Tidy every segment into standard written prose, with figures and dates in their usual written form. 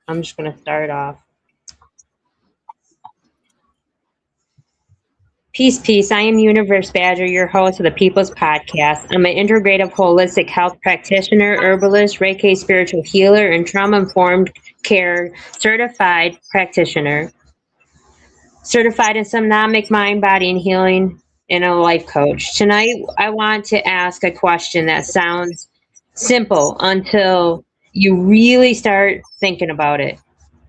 I'm just going to start off. Peace, peace. I am Universe Badger, your host of the People's Podcast. I'm an integrative holistic health practitioner, herbalist, Reiki spiritual healer, and trauma-informed care certified practitioner. Certified in somatic mind, body, and healing, and a life coach. Tonight, I want to ask a question that sounds simple until you really start thinking about it.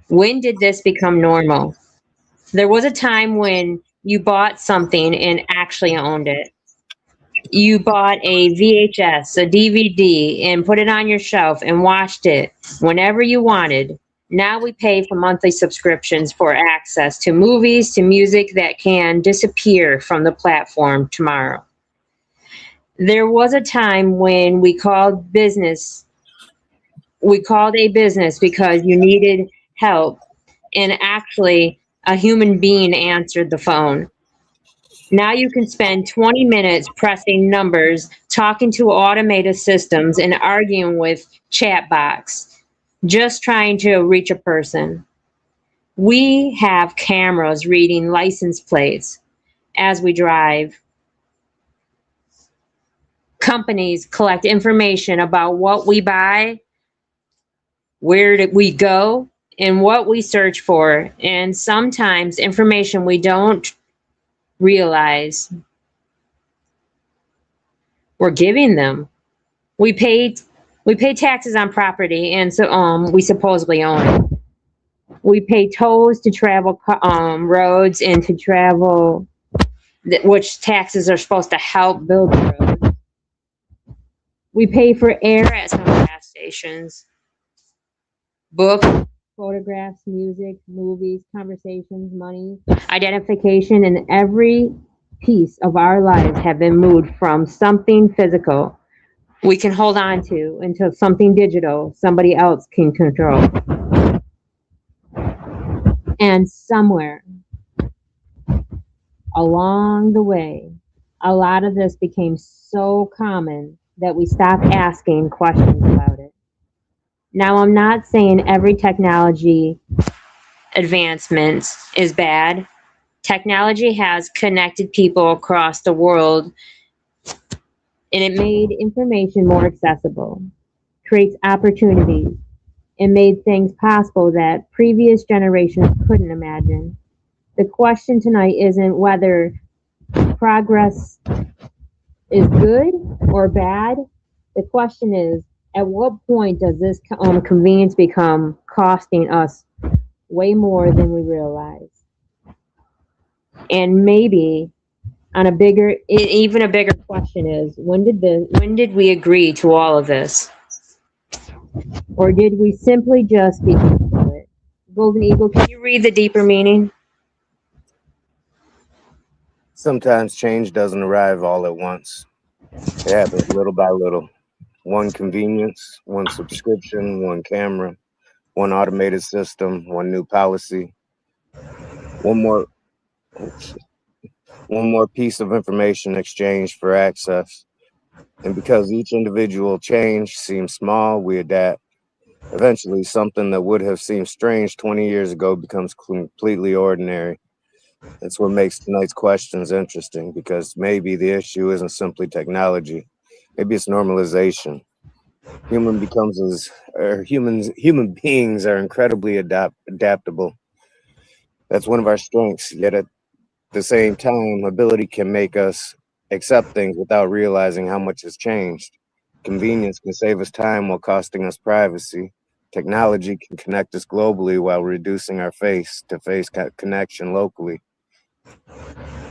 When did this become normal? There was a time when you bought something and actually owned it. You bought a VHS, a DVD, and put it on your shelf and watched it whenever you wanted. Now we pay for monthly subscriptions for access to movies, to music that can disappear from the platform tomorrow. There was a time when we called a business because you needed help, and actually a human being answered the phone. Now you can spend 20 minutes pressing numbers, talking to automated systems, and arguing with chatbots, just trying to reach a person. We have cameras reading license plates as we drive. Companies collect information about what we buy, where did we go, and what we search for, and sometimes information we don't realize we're giving them. We pay taxes on property, and so we supposedly own it. We pay tolls to travel roads and to travel, which taxes are supposed to help build the roads. We pay for air at some gas stations. Books, photographs, music, movies, conversations, money, identification, and every piece of our lives have been moved from something physical we can hold on to into something digital somebody else can control. And somewhere along the way, a lot of this became so common that we stopped asking questions about it. Now, I'm not saying every technology advancement is bad. Technology has connected people across the world, and it made information more accessible, creates opportunities, and made things possible that previous generations couldn't imagine. The question tonight isn't whether progress is good or bad. The question is, at what point does this convenience become costing us way more than we realize? And maybe on even a bigger question is, when did we agree to all of this? Or did we simply just be used to it? Golden Eagle, can you read the deeper meaning? Sometimes change doesn't arrive all at once. It happens little by little. One convenience, one subscription, one camera, one automated system, one new policy, one more piece of information exchanged for access. And because each individual change seems small, we adapt. Eventually, something that would have seemed strange 20 years ago becomes completely ordinary. That's what makes tonight's questions interesting, because maybe the issue isn't simply technology. Maybe it's normalization. Human beings are incredibly adaptable. That's one of our strengths. Yet at the same time, ability can make us accept things without realizing how much has changed. Convenience can save us time while costing us privacy. Technology can connect us globally while reducing our face-to-face connection locally.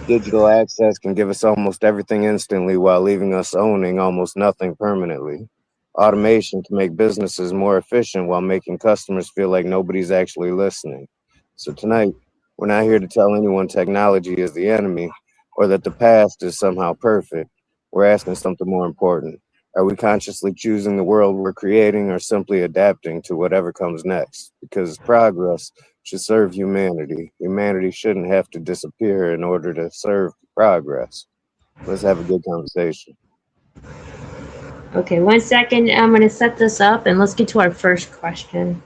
Digital access can give us almost everything instantly while leaving us owning almost nothing permanently. Automation can make businesses more efficient while making customers feel like nobody's actually listening. So tonight, we're not here to tell anyone technology is the enemy or that the past is somehow perfect. We're asking something more important. Are we consciously choosing the world we're creating, or simply adapting to whatever comes next? Because progress should serve humanity. Humanity shouldn't have to disappear in order to serve progress. Let's have a good conversation. Okay, 1 second. I'm going to set this up and let's get to our first question.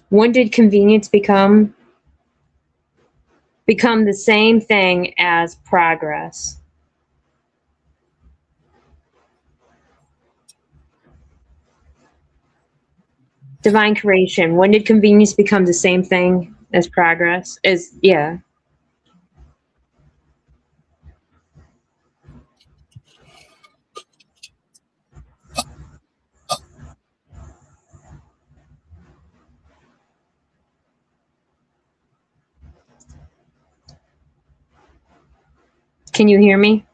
When did convenience become the same thing as progress? Divine creation. When did convenience become the same thing as progress? Yeah. Can you hear me?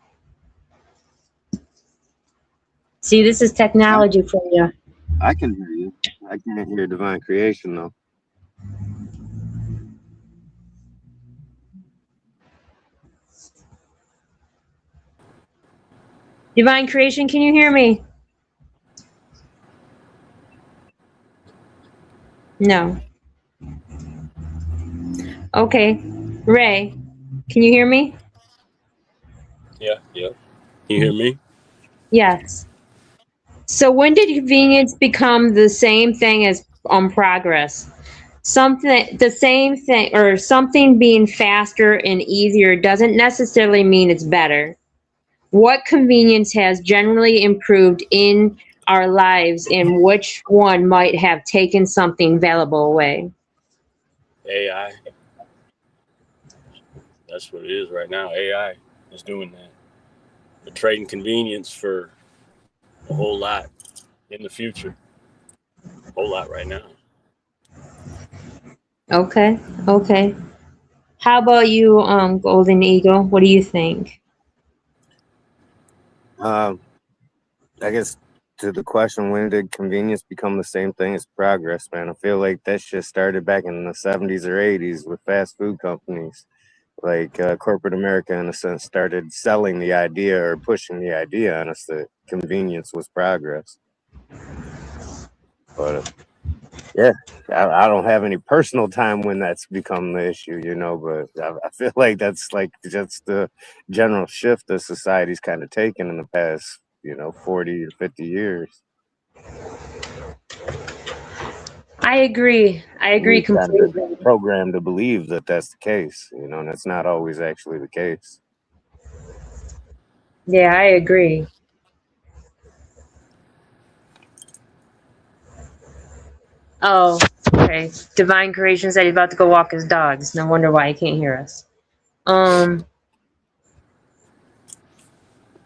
See, this is technology for you. I can hear you. I can't hear divine creation though. Divine creation, can you hear me? No. Okay. Ray, can you hear me? Yeah. Can you hear me? Yes. So when did convenience become the same thing as progress? Something the same thing, or something being faster and easier doesn't necessarily mean it's better. What convenience has generally improved in our lives, and which one might have taken something valuable away? AI. That's what it is right now. AI is doing that. They're trading convenience for a whole lot in the future. A whole lot right now. Okay. Okay. How about you, Golden Eagle? What do you think? I guess to the question, when did convenience become the same thing as progress, man? I feel like that shit started back in the 70s or 80s with fast food companies. Like corporate America, in a sense, started selling the idea or pushing the idea on us that convenience was progress. But yeah, I don't have any personal time when that's become the issue, but I feel like that's like just the general shift that society's kind of taken in the past, 40 or 50 years. I agree. I agree We've kind of been completely. programmed to believe that that's the case, and that's not always actually the case. Yeah, I agree. Oh, okay. Divine Creation said he's about to go walk his dogs. No wonder why he can't hear us.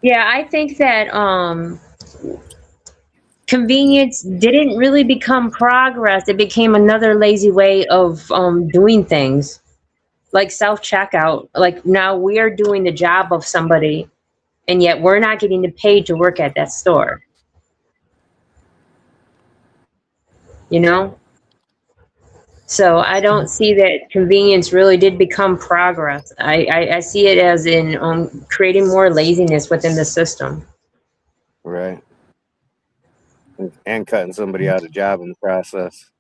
Yeah, I think that convenience didn't really become progress. It became another lazy way of doing things, like self checkout. Like now we are doing the job of somebody, and yet we're not getting paid to work at that store. You know? So I don't see that convenience really did become progress. I see it as in creating more laziness within the system. Right. And cutting somebody out of job in the process.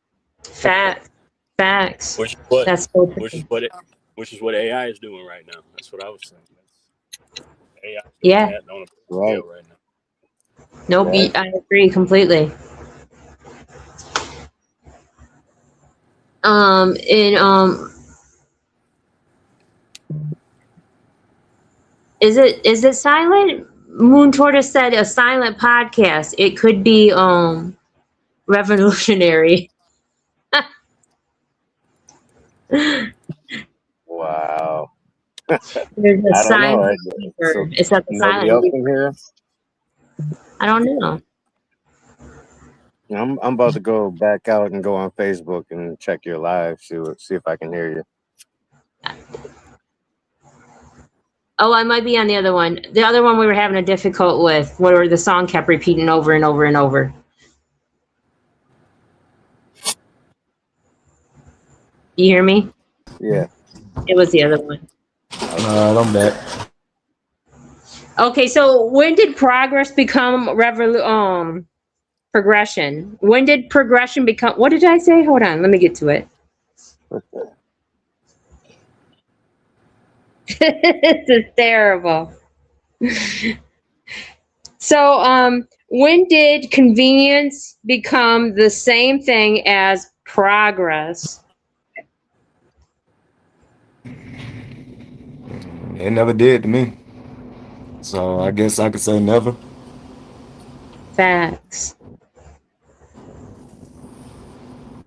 Facts. Which is what That's so which is true. what AI is doing right now. That's what I was saying. AI is doing Yeah. that on a Right. scale right now. Nope. Right. I agree completely. And is it silent? Moon Tortoise said a silent podcast. It could be revolutionary. Wow. There's a I don't know. silent speaker. So It says a nobody silent else speaker. can hear us? I don't know. I'm about to go back out and go on Facebook and check your live, see if I can hear you. Oh, I might be on the other one. The other one we were having a difficult with, where the song kept repeating over and over and over. You hear me? Yeah. It was the other one. I'm back. Okay, so when did progress become progression? When did progression become? What did I say? Hold on, let me get to it. This is terrible. So, when did convenience become the same thing as progress? It never did to me. So I guess I could say never. Facts.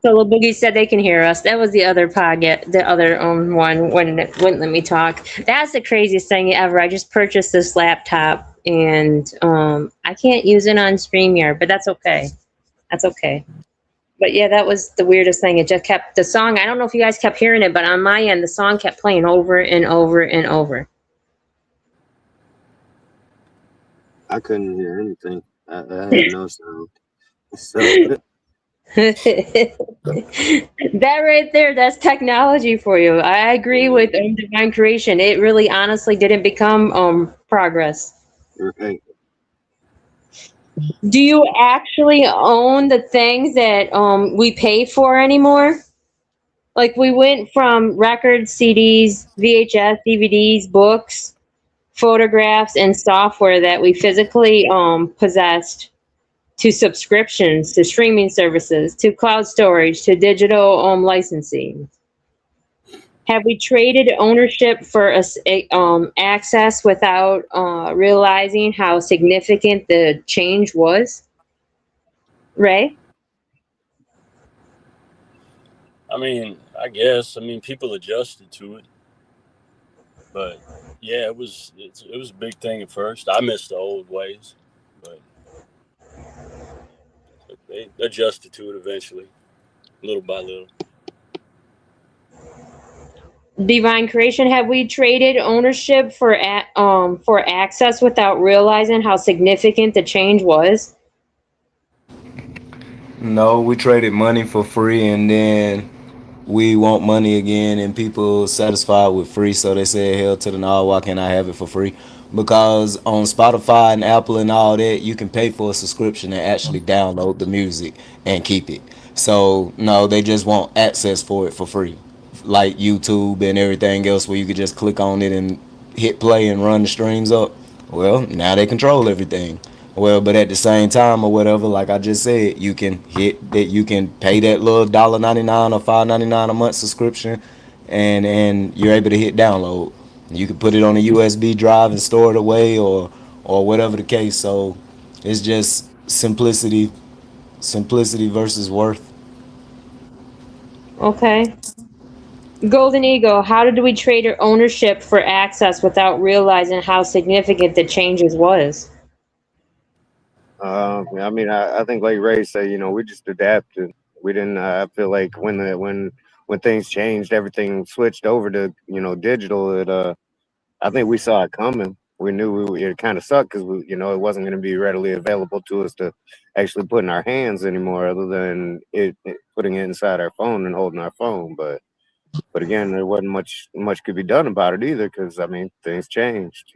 So Lil Boogie said they can hear us. That was the other podcast, the other one when it wouldn't let me talk. That's the craziest thing ever. I just purchased this laptop and I can't use it on StreamYard, but that's okay. That's okay. But yeah, that was the weirdest thing. It just kept the song. I don't know if you guys kept hearing it, but on my end, the song kept playing over and over and over. I couldn't hear anything. I had no sound. So That right there, that's technology for you. I agree with divine creation. It really honestly didn't become progress. right. Do you actually own the things that we pay for anymore? Like we went from records, CDs, VHS, DVDs, books, photographs, and software that we physically possessed to subscriptions, to streaming services, to cloud storage, to digital licensing. Have we traded ownership for access without realizing how significant the change was? Ray? I mean, I guess. I mean, people adjusted to it, but yeah, it was a big thing at first. I missed the old ways, but they adjusted to it eventually, little by little. Divine creation, have we traded ownership for access without realizing how significant the change was? No, we traded money for free, and then we want money again, and people satisfied with free, so they said hell to the no, why can't I have it for free? Because on Spotify and Apple and all that, you can pay for a subscription and actually download the music and keep it. So no, they just want access for it for free, like YouTube and everything else, where you could just click on it and hit play and run the streams up. Well, now they control everything. Well, but at the same time or whatever, like I just said, you can hit that, you can pay that little $1.99 or $5.99 a month subscription, and you're able to hit download. You can put it on a USB drive and store it away, or whatever the case. So it's just simplicity versus worth. Okay. Golden Eagle, how did we trade our ownership for access without realizing how significant the changes was? I mean, I think like Ray said, we just adapted. We didn't. I feel like when things changed, everything switched over to digital. I think we saw it coming. We knew it kind of sucked because it wasn't going to be readily available to us to actually put in our hands anymore, other than it putting it inside our phone and holding our phone. But again, there wasn't much could be done about it either because I mean things changed.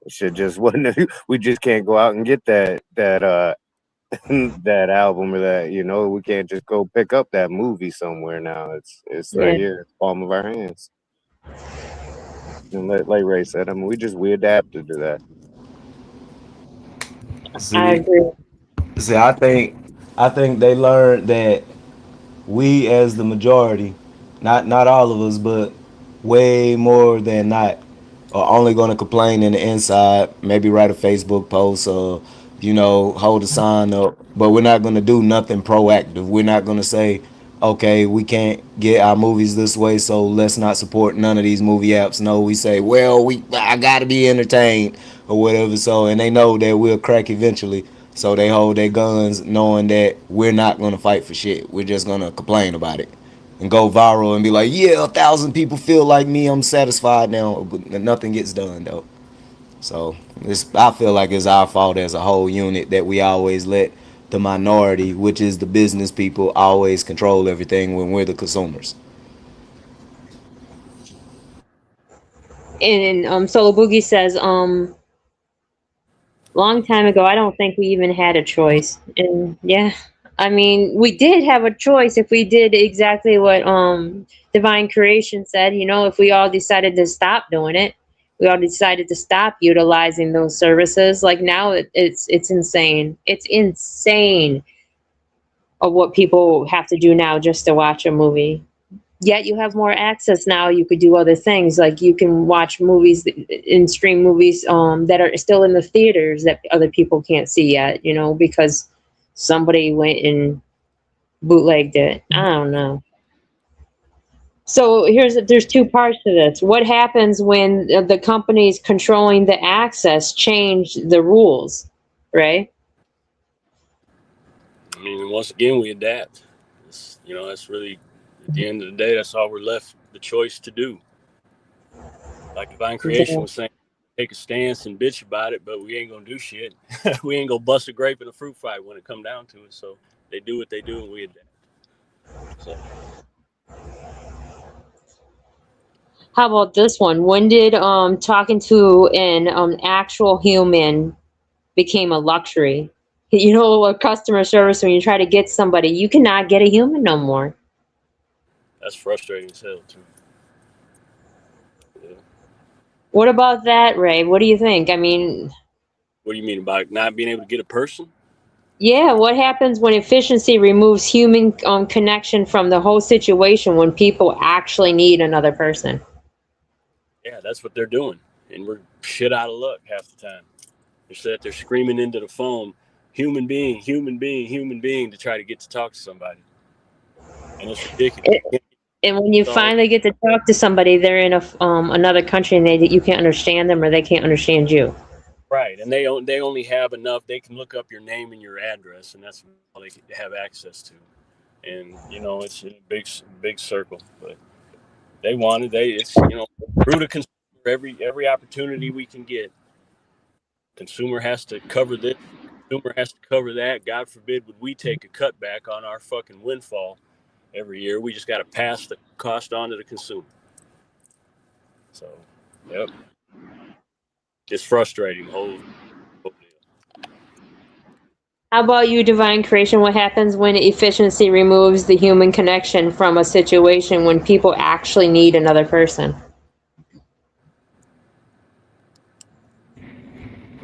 Shit just wasn't. We just can't go out and get that that album or that. We can't just go pick up that movie somewhere now. It's right Yeah, here, it's palm of our hands. And like Ray said, I mean, we adapted to that. I See, agree. see, I think they learned that we as the majority, not all of us, but way more than not, are only going to complain in the inside, maybe write a Facebook post or hold a sign up, but we're not going to do nothing proactive. We're not going to say, okay, we can't get our movies this way, so let's not support none of these movie apps. No, we say, well, I got to be entertained or whatever. So, and they know that we'll crack eventually. So they hold their guns knowing that we're not going to fight for shit. We're just going to complain about it and go viral and be like, yeah, 1,000 people feel like me. I'm satisfied now. But nothing gets done, though. So I feel like it's our fault as a whole unit that we always let the minority, which is the business people, always control everything when we're the consumers. And Solo Boogie says, long time ago, I don't think we even had a choice. And yeah, I mean, we did have a choice if we did exactly what divine creation said, if we all decided to stop doing it. We all decided to stop utilizing those services. Like now it's insane. It's insane of what people have to do now just to watch a movie. Yet you have more access now. You could do other things, like you can watch movies and stream movies that are still in the theaters that other people can't see yet, because somebody went and bootlegged it. I don't know. So there's two parts to this. What happens when the companies controlling the access change the rules, right? I mean, once again, we adapt. That's really, at the end of the day, that's all we're left the choice to do. Like divine creation was saying, take a stance and bitch about it, but we ain't gonna do shit. We ain't gonna bust a grape in a fruit fight when it come down to it. So they do what they do, and we adapt. So How about this one? When did talking to an actual human became a luxury? A customer service, when you try to get somebody, you cannot get a human no more. that's frustrating as hell too. Yeah. What about that, Ray? What do you think? I mean, What do you mean about not being able to get a person? yeah, what happens when efficiency removes human connection from the whole situation when people actually need another person? Yeah, that's what they're doing, and we're shit out of luck half the time. They're screaming into the phone, human being, human being, human being, to try to get to talk to somebody, and it's ridiculous. And when you So finally get to talk to somebody, they're in another country and you can't understand them or they can't understand you. right, and they only have enough. They can look up your name and your address, and that's all they have access to. And it's a big circle, but they want it. It's through the consumer, every opportunity we can get. Consumer has to cover this. Consumer has to cover that. God forbid would we take a cutback on our fucking windfall every year. We just got to pass the cost on to the consumer. So, yep, it's frustrating. The whole deal. How about you, divine creation? What happens when efficiency removes the human connection from a situation when people actually need another person?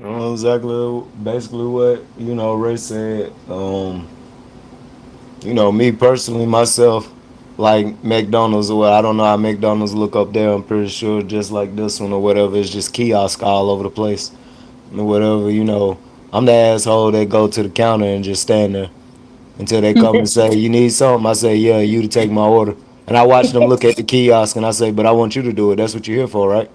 Exactly, basically what Ray said. Me personally, myself, like McDonald's or what, I don't know how McDonald's look up there. I'm pretty sure just like this one or whatever, it's just kiosk all over the place or whatever. I'm the asshole that go to the counter and just stand there until they come and say, "You need something?" I say, "Yeah, you to take my order." And I watch them look at the kiosk and I say, "But I want you to do it. That's what you're here for, right?"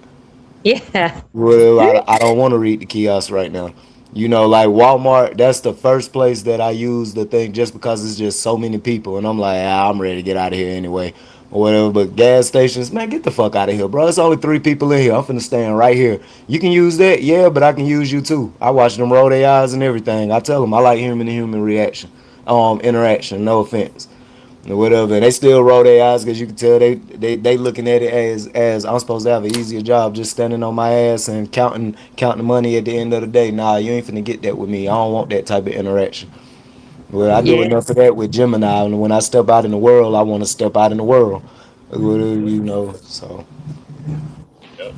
Yeah. Well, I don't want to read the kiosk right now. Like Walmart, that's the first place that I use the thing just because it's just so many people. And I'm like, I'm ready to get out of here anyway. Or whatever. But gas stations, man, get the fuck out of here, bro. It's only 3 people in here. I'm finna stand right here. You can use that, yeah, but I can use you too. I watch them roll their eyes and everything. I tell them I like human to human reaction, interaction. No offense or whatever. And they still roll their eyes because you can tell they looking at it as I'm supposed to have an easier job just standing on my ass and counting the money at the end of the day. Nah, you ain't finna get that with me. I don't want that type of interaction. Well, I do Yeah. enough of that with Gemini, and when I step out in the world, I want to step out in the world. So Yep.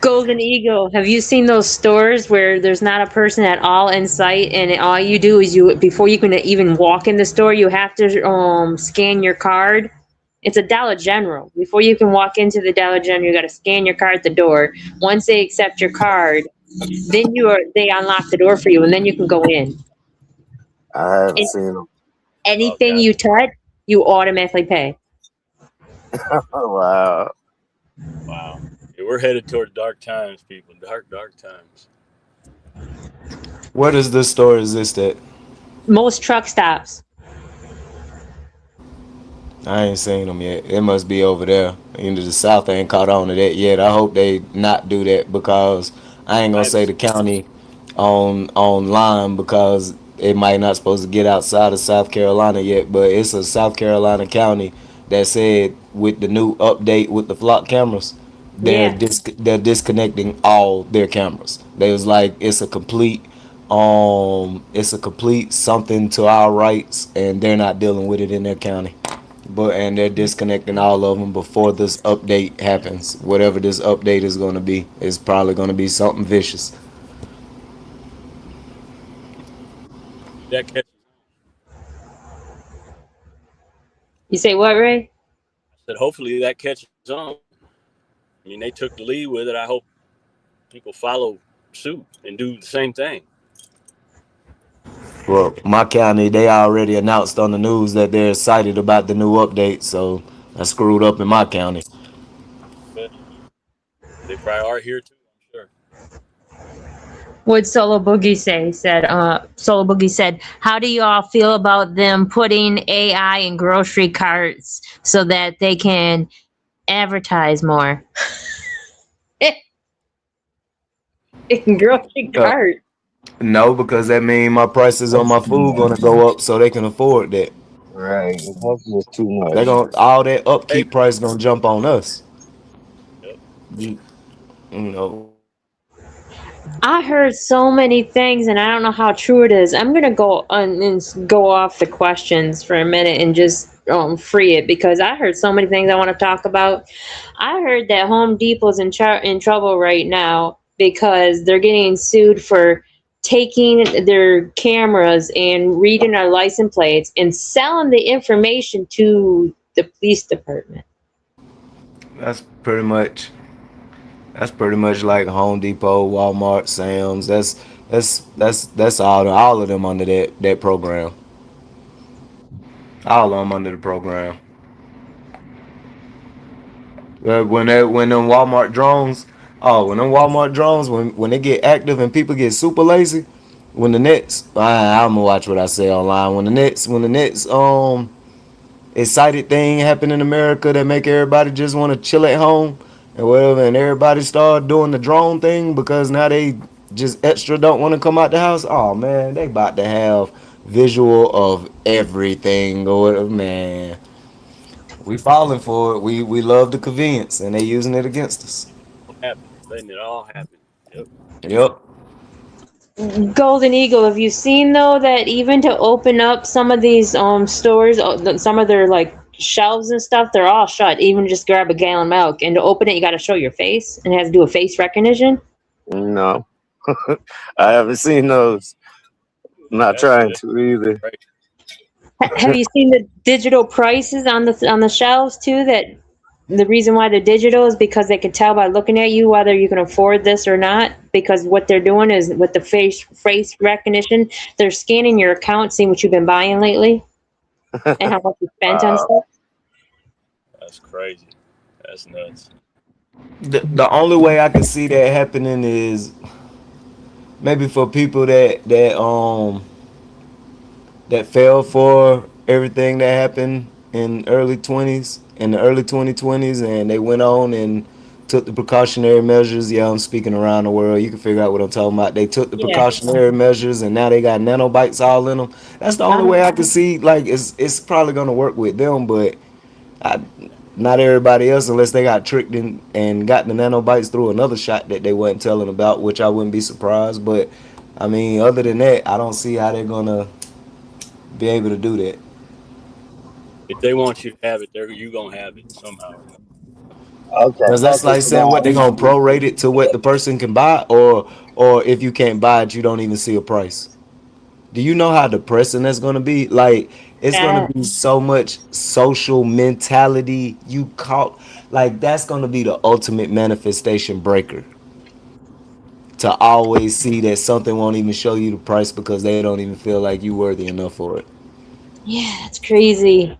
Golden Eagle. Have you seen those stores where there's not a person at all in sight, and all you do is before you can even walk in the store, you have to scan your card. It's a Dollar General. Before you can walk into the Dollar General, you got to scan your card at the door. Once they accept your card, then they unlock the door for you, and then you can go in. I haven't And seen them. Oh anything God. you touch, you automatically pay. Oh, wow. Wow. Yeah, we're headed toward dark times, people. Dark times. where does this store exist at? Most truck stops. I ain't seen them yet. It must be over there. The South ain't caught on to that yet. I hope they not do that because I ain't I gonna haven't say seen the county online because it might not supposed to get outside of South Carolina yet. But it's a South Carolina county that said with the new update with the flock cameras, Yeah. they're disconnecting all their cameras. They was like it's a complete It's a complete something to our rights, and they're not dealing with it in their county. But and they're disconnecting all of them before this update happens. Whatever this update is going to be, it's probably going to be something vicious. That catches. You say what, Ray? I said, hopefully that catches on. I mean, they took the lead with it. I hope people follow suit and do the same thing. Well, my county, they already announced on the news that they're excited about the new update, so I screwed up in my county. But they probably are here too, I'm sure. What Solo Boogie say? He said, Solo Boogie said, how do you all feel about them putting AI in grocery carts so that they can advertise more? In grocery Uh, cart. no, because that means my prices on That's my too food much. gonna go up, so they can afford that. Right. That's just too They much. gonna all that Hey, upkeep price gonna jump on us. yep. You, you know, I heard so many things, and I don't know how true it is. I'm gonna go on and go off the questions for a minute and just free it because I heard so many things I want to talk about. I heard that Home Depot's in trouble right now because they're getting sued for taking their cameras and reading our license plates and selling the information to the police department. that's pretty much that's pretty much like Home Depot, Walmart, Sam's. That's all of them under that program. All of them under the program. When them Walmart drones, when them Walmart drones, when they get active and people get super lazy, when the Nets, I'm gonna watch what I say online. When the Nets excited thing happen in America that make everybody just want to chill at home and whatever, and everybody start doing the drone thing because now they just extra don't want to come out the house. Oh man, they about to have visual of everything or whatever, man. We falling for it. We love the convenience, and they using it against us. Happen. Letting it all happen. Yep. Yep. Golden Eagle, have you seen though that even to open up some of these stores, some of their like shelves and stuff, they're all shut. Even just grab a gallon of milk and to open it, you got to show your face and it has to do with face recognition. No. I haven't seen those. I'm not That's trying it. to either. Right. Have you seen the digital prices on the shelves too? That the reason why they're digital is because they can tell by looking at you whether you can afford this or not. Because what they're doing is with the face recognition, they're scanning your account, seeing what you've been buying lately and how much you spent on Wow. stuff. That's crazy. That's nuts. The only way I can see that happening is maybe for people that fell for everything that happened in the early 2020s, and they went on and took the precautionary measures. Yeah, I'm speaking around the world. You can figure out what I'm talking about. They took the Yeah. precautionary measures, and now they got nanobites all in them. That's the only way I can see. Like, it's probably gonna work with them, but I, not everybody else unless they got tricked and got the nanobites through another shot that they wasn't telling about, which I wouldn't be surprised. But I mean, other than that, I don't see how they're gonna be able to do that. If they want you to have it, they're you gonna have it somehow or another. Okay. Because that's Okay. like So saying what now, they gonna prorate it to what the person can buy, or if you can't buy it, you don't even see a price. Do you know how depressing that's gonna be? Like it's gonna Yeah. be so much social mentality you caught. Like that's gonna be the ultimate manifestation breaker. To always see that something won't even show you the price because they don't even feel like you worthy enough for it. Yeah, it's crazy.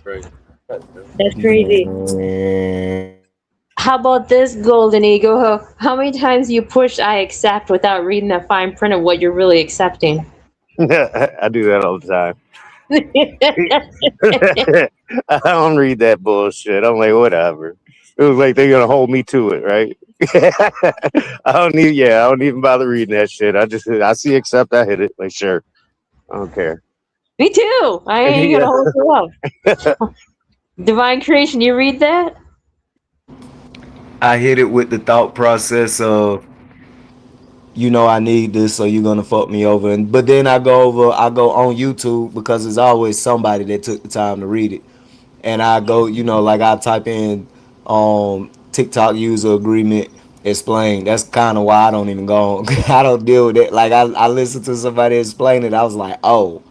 Crazy. Yep. That's crazy. Man. How about this, Golden Eagle? How many times you push I accept without reading the fine print of what you're really accepting? I do that all the time. I don't read that bullshit. I'm like, whatever. It was like they're gonna hold me to it, right? I don't need. Yeah, I don't even bother reading that shit. I see accept. I hit it. Like, sure, I don't care. Me too. I ain't Yeah. gonna hold you up. Divine Creation, you read that? I hit it with the thought process of you know I need this, so you're gonna fuck me over. And but then I go on YouTube because there's always somebody that took the time to read it. And I go, you know, like I type in TikTok user agreement explain. That's kind of why I don't even go on. I don't deal with it. Like I listened to somebody explain it. I was like, oh,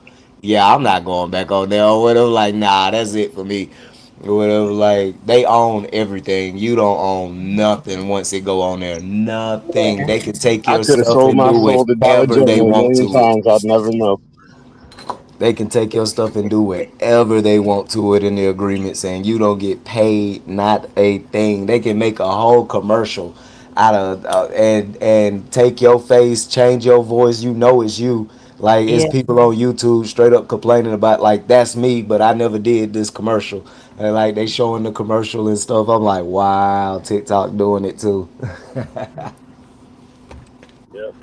yeah, I'm not going back on there or whatever. Like, nah, that's it for me. Or whatever. Like they own everything. You don't own nothing once it go on there. Nothing. They can take I your could have stuff sold and my do soul to Dollar whatever they General a want million to it. times. I'd never know. They can take your stuff and do whatever they want to it in the agreement, saying you don't get paid not a thing. They can make a whole commercial out of and take your face, change your voice. You know it's you. Like it's Yeah. people on YouTube straight up complaining about like that's me, but I never did this commercial. And like they showing the commercial and stuff. I'm like, wow, TikTok doing it too. Yep.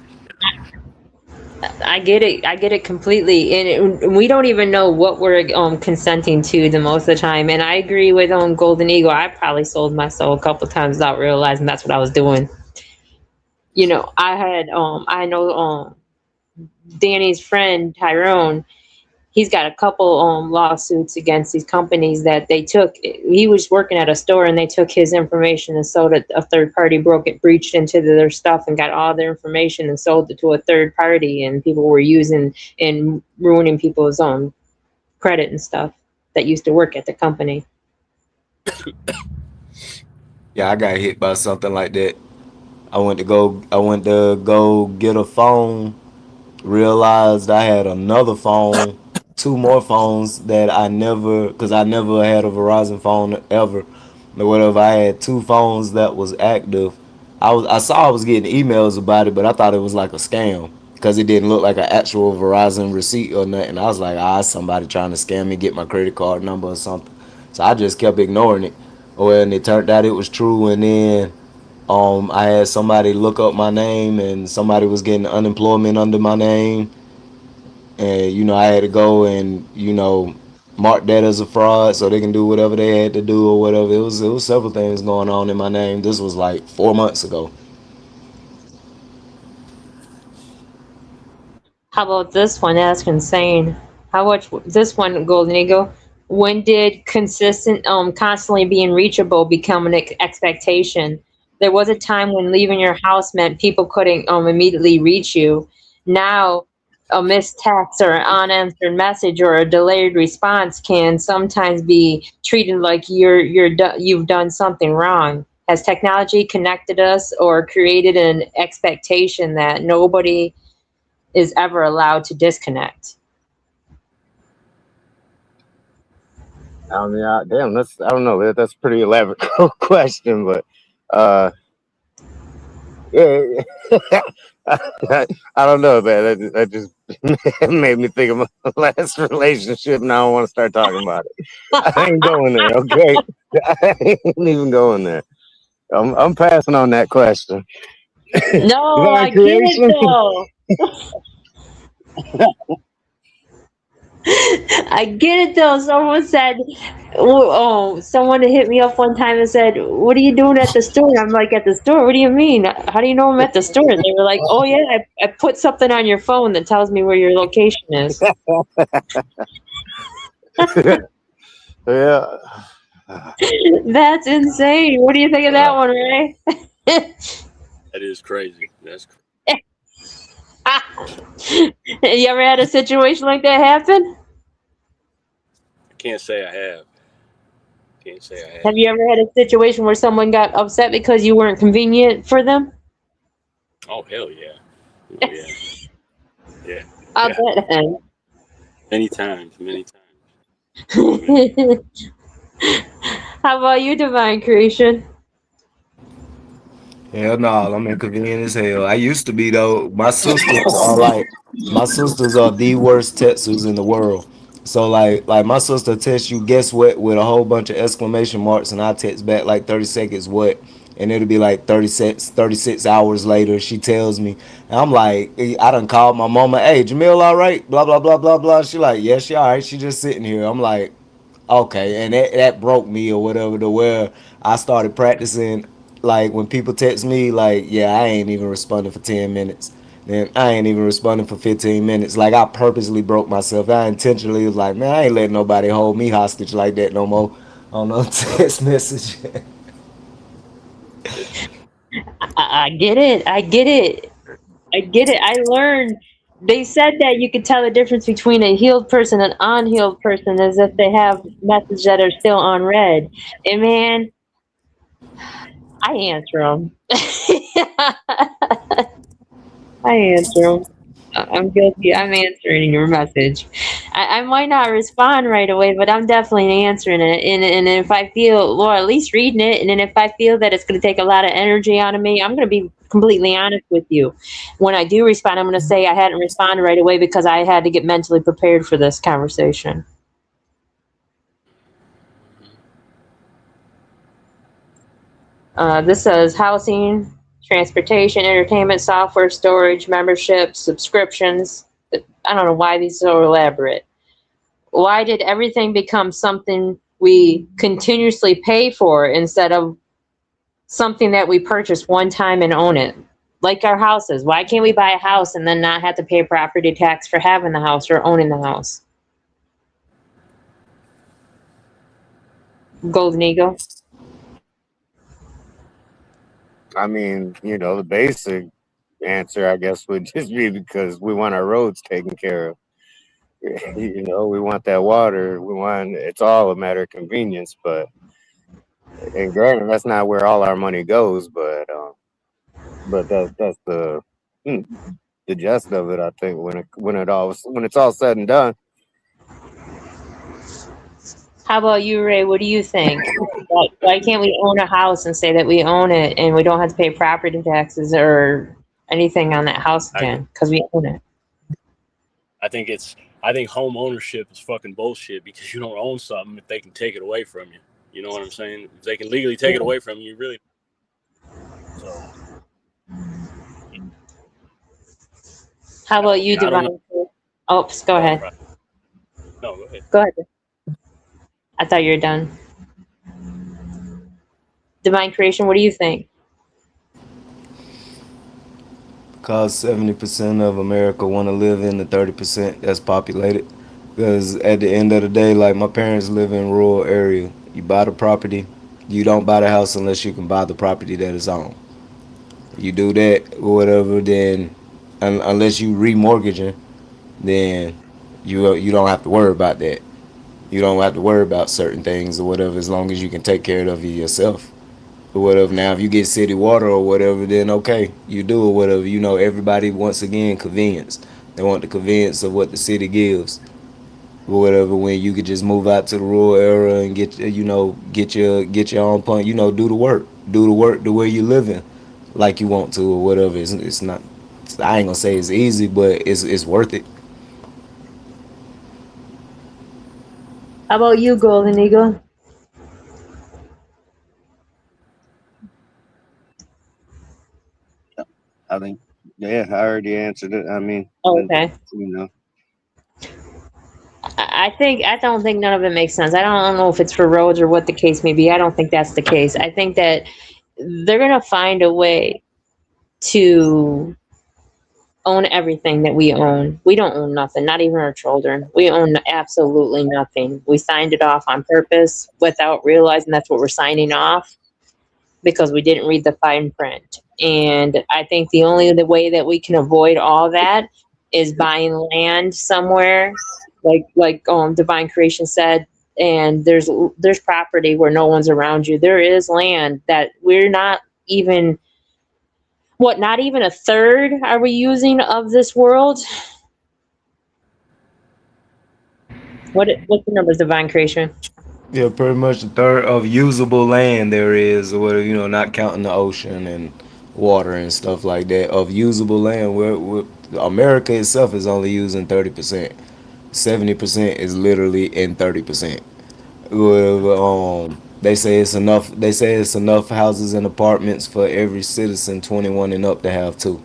I get it. I get it completely, and we don't even know what we're consenting to the most of the time. And I agree with Golden Eagle. I probably sold my soul a couple times without realizing that's what I was doing. I know Danny's friend Tyrone. He's got a couple lawsuits against these companies that they took. He was working at a store and they took his information and sold it. A third party breached into their stuff and got all their information and sold it to a third party, and people were using and ruining people's credit and stuff that used to work at the company. Yeah, I got hit by something like that. I went to go get a phone, realized I had another phone, two more phones that I never, because I never had a Verizon phone ever. Or whatever, I had two phones that was active. I saw I was getting emails about it, but I thought it was like a scam because it didn't look like an actual Verizon receipt or nothing. I was like, somebody trying to scam me, get my credit card number or something. So I just kept ignoring it. Well, and it turned out it was true, and then I had somebody look up my name, and somebody was getting unemployment under my name, and I had to go and mark that as a fraud so they can do whatever they had to do or whatever. It was several things going on in my name. This was like 4 months ago. How about this one? That's insane. How much this one, Golden Eagle? When did constantly being reachable become an expectation? There was a time when leaving your house meant people couldn't immediately reach you. Now, a missed text or an unanswered message or a delayed response can sometimes be treated like you've done something wrong. Has technology connected us or created an expectation that nobody is ever allowed to disconnect? I mean, damn, I don't know. That's a pretty elaborate question, but uh, yeah, I don't know, man. That just made me think of my last relationship. Now I don't want to start talking about it. I ain't going there, okay? I ain't even going there. I'm passing on that question. No, Divine I get it creation. though. I get it though. Someone said, someone hit me up one time and said, "What are you doing at the store?" I'm like, "At the store? What do you mean? How do you know I'm at the store?" They were like, "Oh yeah, I put something on your phone that tells me where your location is." Yeah. That's insane. What do you think of that one, Ray? That is crazy. That's You ever had a situation like that happen? I can't say I have. Can't say I Have have. you ever had a situation where someone got upset because you weren't convenient for them? Oh hell yeah. Oh yeah. Yeah. I Yeah. bet. Many times. Many times. Many. How about you, Divine Creation? Hell no, I'm inconvenient as hell. I used to be though. My sisters are the worst texters in the world. So like my sister texts you guess what with a whole bunch of exclamation marks, and I text back like 30 seconds what, and it'll be like 36 hours later she tells me, and I'm like, I done called my mama, hey Jamil, all right, blah blah blah blah blah. She like, yeah, she all right, she just sitting here. I'm like, okay, and that broke me or whatever, to where I started practicing like when people text me like, yeah, I ain't even responding for 10 minutes. Then I ain't even responding for 15 minutes. Like I purposely broke myself. I intentionally was like, man, I ain't letting nobody hold me hostage like that no more. On no text message. I get it. I get it. I get it. I learned. They said that you could tell the difference between a healed person and an unhealed person as if they have messages that are still unread. And man, I answer them. I answer them. I'm guilty. I'm answering your message. I might not respond right away, but I'm definitely answering it. And if I feel, well, at least reading it, and then if I feel that it's going to take a lot of energy out of me, I'm going to be completely honest with you. When I do respond, I'm going to say I hadn't responded right away because I had to get mentally prepared for this conversation. This says housing, transportation, entertainment, software, storage, membership, subscriptions. I don't know why these are so elaborate. Why did everything become something we continuously pay for instead of something that we purchase one time and own it? Like our houses. Why can't we buy a house and then not have to pay property tax for having the house or owning the house? Golden Eagle. I mean, the basic answer, I guess, would just be because we want our roads taken care of. We want that water. It's all a matter of convenience, and granted, that's not where all our money goes, but that's hmm, the gist of it. I think when it's all said and done. How about you, Ray? What do you think? Why can't we own a house and say that we own it and we don't have to pay property taxes or anything on that house I agree. again because we own it? I think it's. I think home ownership is fucking bullshit because you don't own something if they can take it away from you. You know what I'm saying? If they can legally take it away from you, you really. So. How about you, I don't know. Divine? Oops, go ahead. No, go ahead. Go ahead. I thought you were done. Divine Creation, what do you think? Because 70% of America want to live in the 30% that's populated. Because at the end of the day, like my parents live in a rural area. You buy the property, you don't buy the house unless you can buy the property that is on. You do that or whatever, then unless you remortgaging, then you don't have to worry about that. You don't have to worry about certain things or whatever as long as you can take care of it yourself or whatever. Now, if you get city water or whatever, then okay, you do or whatever. Everybody once again convenience. They want the convenience of what the city gives or whatever. When you could just move out to the rural area and get your own point. Do the work the way you living, like you want to or whatever. It's not. I ain't gonna say it's easy, but it's worth it. How about you, Golden Eagle? I think, yeah, I already answered it. I mean, Oh, okay. you know, I don't think none of it makes sense. I don't know if it's for roads or what the case may be. I don't think that's the case. I think that they're gonna find a way to own everything that we own. We don't own nothing, not even our children. We own absolutely nothing. We signed it off on purpose without realizing that's what we're signing off because we didn't read the fine print. And I think the way that we can avoid all that is buying land somewhere, like Divine Creation said. And there's property where no one's around you. There is land that we're not even not even a third are we using of this world? What's the numbers, Divine Creation? Yeah, pretty much a third of usable land there is, or whatever, not counting the ocean and water and stuff like that. Of usable land, where America itself is only using 30%. 70% is literally in 30%. Whatever, they say it's enough. They say it's enough houses and apartments for every citizen 21 and up to have two.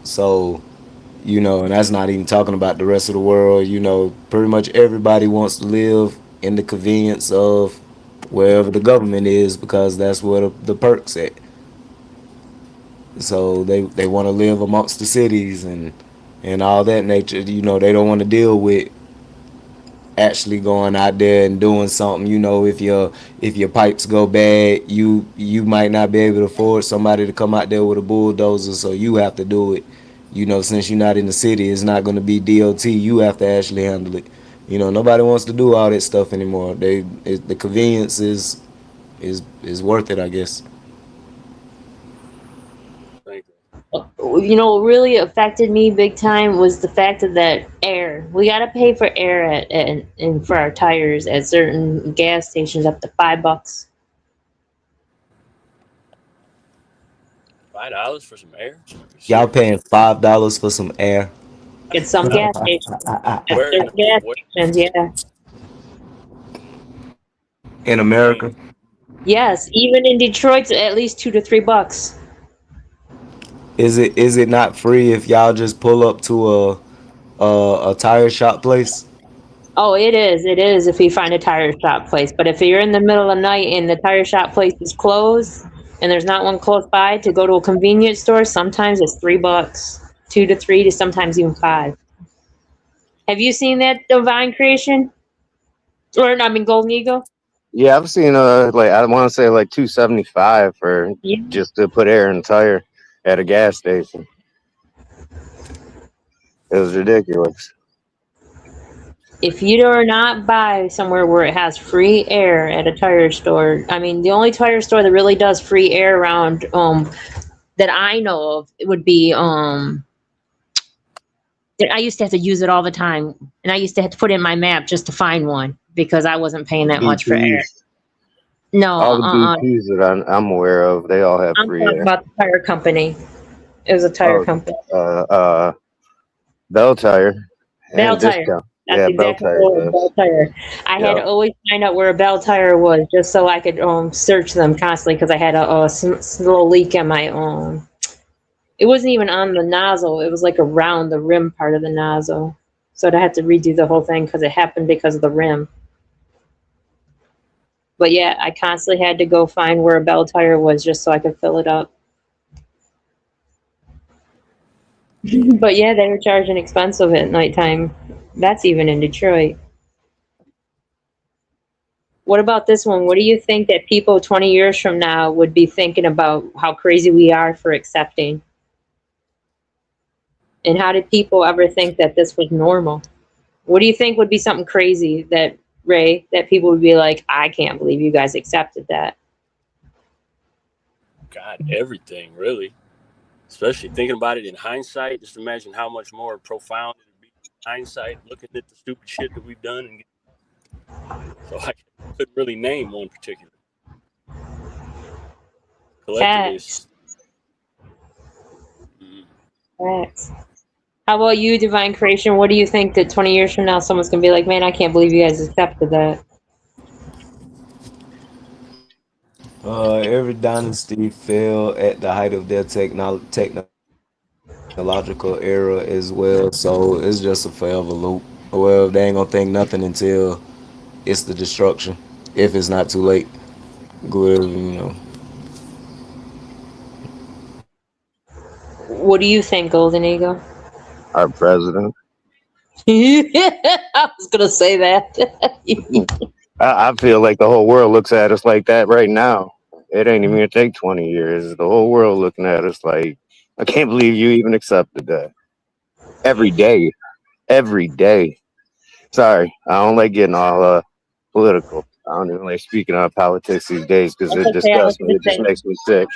So and that's not even talking about the rest of the world. Pretty much everybody wants to live in the convenience of wherever the government is because that's where the perks at. So they want to live amongst the cities and all that nature. You know, they don't want to deal with actually going out there and doing something. You know, if your pipes go bad, you might not be able to afford somebody to come out there with a bulldozer, so you have to do it. You know, since you're not in the city, it's not going to be DOT. You have to actually handle it. You know, nobody wants to do all that stuff anymore. The convenience is worth it, I guess. Thank you. You know, what really affected me big time was the fact of that air. We got to pay for air and for our tires at certain gas stations up to $5. $5 for some air? Are you Y'all serious? paying $5 for some air At some gas stations, at Where? certain gas Where? stations, yeah. in America? Dang. Yes, even in Detroit, it's at least $2 to $3. Is it not free if y'all just pull up to a tire shop place? Oh, it is. It is if you find a tire shop place. But if you're in the middle of the night and the tire shop place is closed and there's not one close by to go to a convenience store, sometimes it's $3, 2 to 3 to sometimes even 5. Have you seen that Divine Creation? Or I mean Golden Eagle? Yeah, I've seen like I want to say like 275 for Yeah. just to put air in the tire at a gas station. It was ridiculous. If you do not buy somewhere where it has free air at a tire store, I mean the only tire store that really does free air around that I know of it would be I used to have to use it all the time, and I used to have to put it in my map just to find one because I wasn't paying that much for air. BP's, No, all the BP's that I'm aware of, they all have I'm free talking air. about the tire company. It was a tire Oh, company. uh, uh, Bell Tire Bell and Tire. Discount. That's Yeah, Bell exactly Tire what it was, does. Bell Tire. I had Yeah, to always find out where a Bell Tire was just so I could search them constantly because I had a little leak in my it wasn't even on the nozzle. It was like around the rim part of the nozzle. So I had to redo the whole thing because it happened because of the rim. But yeah, I constantly had to go find where a Bell Tire was just so I could fill it up. But yeah, they were charging expensive at nighttime. That's even in Detroit. What about this one? What do you think that people 20 years from now would be thinking about how crazy we are for accepting? And how did people ever think that this was normal? What do you think would be something crazy that, Ray, that people would be like, I can't believe you guys accepted that? God, everything really. Especially thinking about it in hindsight. Just imagine how much more profound it would be in hindsight, looking at the stupid shit that we've done. And so I couldn't really name one particular. Collectively, Facts. it's mm, Facts. How about you, Divine Creation? What do you think that 20 years from now someone's going to be like, man, I can't believe you guys accepted that? Every dynasty fell at the height of their technological era as well, so it's just a forever loop. Well, they ain't gonna think nothing until it's the destruction, if it's not too late. Good, you know. What do you think, Golden Eagle? our president. I was going to say that. I feel like the whole world looks at us like that right now. It ain't even gonna take 20 years. The whole world looking at us like, I can't believe you even accepted that. Every day, every day. Sorry, I don't like getting all political. I don't even like speaking on politics these days because That's it okay. I was disgusts me. going It to just say, makes me sick.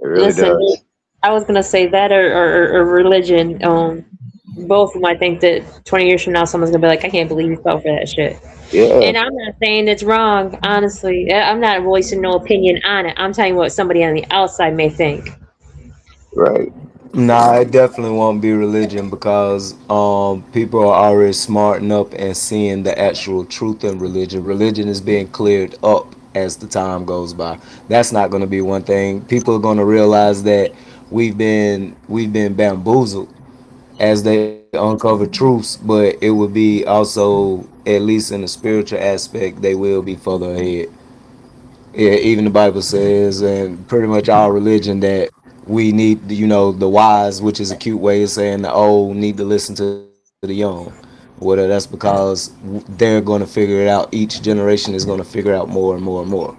It really listen, does. I was going to say that or religion. Both of them, I think that 20 years from now, someone's going to be like, I can't believe you fell for that shit. Yeah, And I'm not saying it's wrong, honestly. I'm not voicing no opinion on it. I'm telling you what somebody on the outside may think. right. Nah, it definitely won't be religion because people are already smarting up and seeing the actual truth in religion. Religion is being cleared up as the time goes by. That's not going to be one thing. People are going to realize that we've been bamboozled as they uncover truths, but it will be also, at least in the spiritual aspect, they will be further ahead. Yeah, even the Bible says, and pretty much all religion, that we need, the wise, which is a cute way of saying the old need to listen to the young. Whether that's because they're going to figure it out, each generation is going to figure out more and more and more.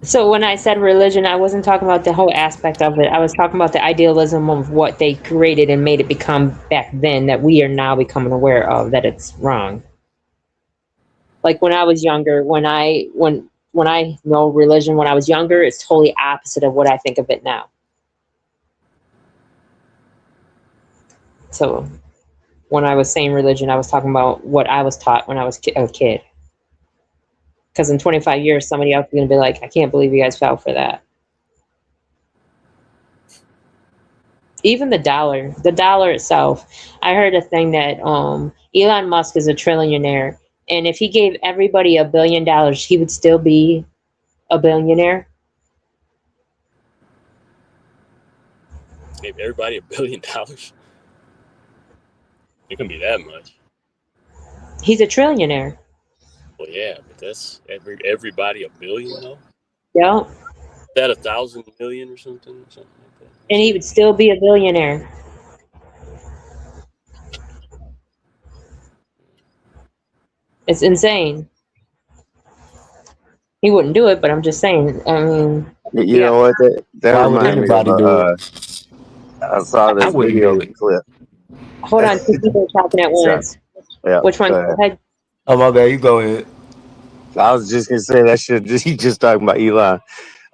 So when I said religion, I wasn't talking about the whole aspect of it. I was talking about the idealism of what they created and made it become back then that we are now becoming aware of that it's wrong. Like when I was younger, when I know religion when I was younger, it's totally opposite of what I think of it now. So when I was saying religion, I was talking about what I was taught when I was a kid. Because in 25 years, somebody else is going to be like, I can't believe you guys fell for that. Even the dollar itself. I heard a thing that Elon Musk is a trillionaire, and if he gave everybody $1 billion, he would still be a billionaire. Gave everybody $1 billion. It can be that much. He's a trillionaire. Well, yeah, but that's everybody $1 billion though. Yeah, That 1,000 million or something like that. and That's he would still be a billionaire. It's insane. He wouldn't do it, but I'm just saying. I mean, You yeah. know what? That Why would reminded me of anybody do it? I saw I this wouldn't video do it. clip. Hold on, two people are talking at Sorry. once. Yeah, Which one? go Go ahead. ahead. Oh my bad, you go ahead. I was just gonna say that shit. He just talking about Elon.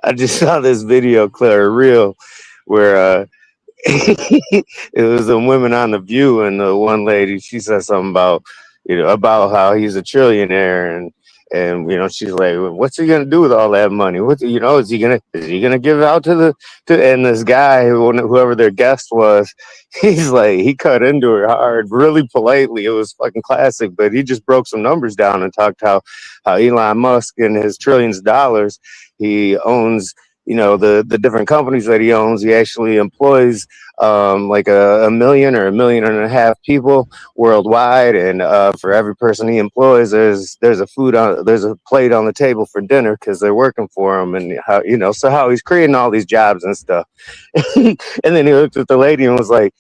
I just saw this video clip, or reel, where it was the women on the View, and the one lady, she said something about, about how he's a trillionaire, and she's like, "Well, what's he gonna do with all that money? What, is he gonna give it out to?" And this guy, whoever their guest was, he's like, he cut into her hard, really politely. It was fucking classic, but he just broke some numbers down and talked how Elon Musk and his trillions of dollars, he owns, the different companies that he owns. He actually employs like a million or a million and a half people worldwide, and for every person he employs, there's a plate on the table for dinner because they're working for him, and how he's creating all these jobs and stuff. And then he looked at the lady and was like,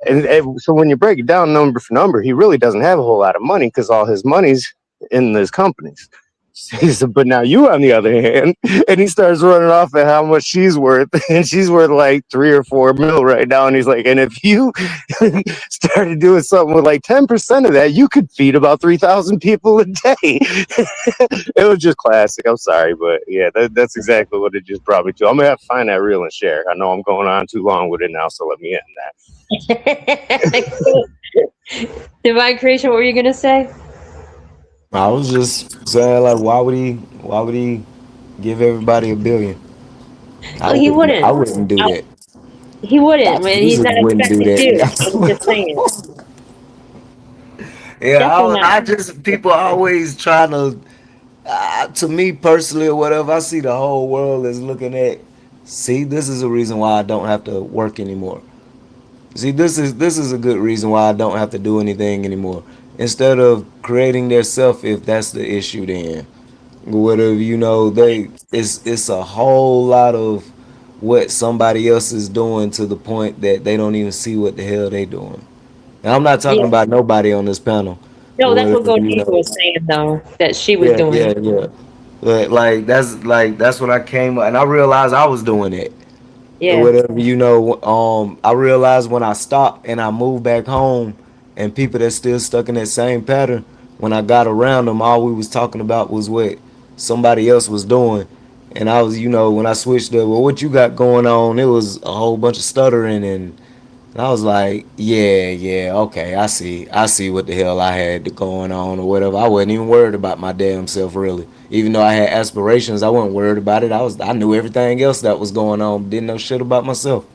and so when you break it down number for number, he really doesn't have a whole lot of money because all his money's in his companies. He said, but now you, on the other hand, and he starts running off at how much she's worth, and she's worth like 3 or 4 mil right now. And he's like, and if you started doing something with like 10% of that, you could feed about 3,000 people a day. It was just classic. I'm sorry, but yeah, that's exactly what it just brought me to. I'm gonna have to find that reel and share. I know I'm going on too long with it now, so let me end that. Divine creation. What were you gonna say? I was just saying, like, why would he give everybody $1 billion? I Oh, he wouldn't. I wouldn't. wouldn't do Oh, that. he wouldn't. Dr. When he's Jesus not wouldn't do expected to. I'm that. just saying. Yeah, Definitely not. I just people always trying to. To me personally, or whatever, I see the whole world as looking at. See, this is a reason why I don't have to work anymore. See, this is a good reason why I don't have to do anything anymore. Instead of creating their self, if that's the issue, then whatever, it's a whole lot of what somebody else is doing, to the point that they don't even see what the hell they doing. And I'm not talking Yeah. about nobody on this panel, No, but that's what whatever, Godiva was saying though, that she was yeah, doing. yeah, yeah. But that's what I came up, and I realized I was doing it. Yeah. Whatever, I realized when I stopped and I moved back home, and people that still stuck in that same pattern, when I got around them, all we was talking about was what somebody else was doing. And I was, when I switched up, well, what you got going on? It was a whole bunch of stuttering, and I was like, yeah, yeah, okay, I see what the hell I had going on or whatever. I wasn't even worried about my damn self, really. Even though I had aspirations, I wasn't worried about it. I knew everything else that was going on, didn't know shit about myself.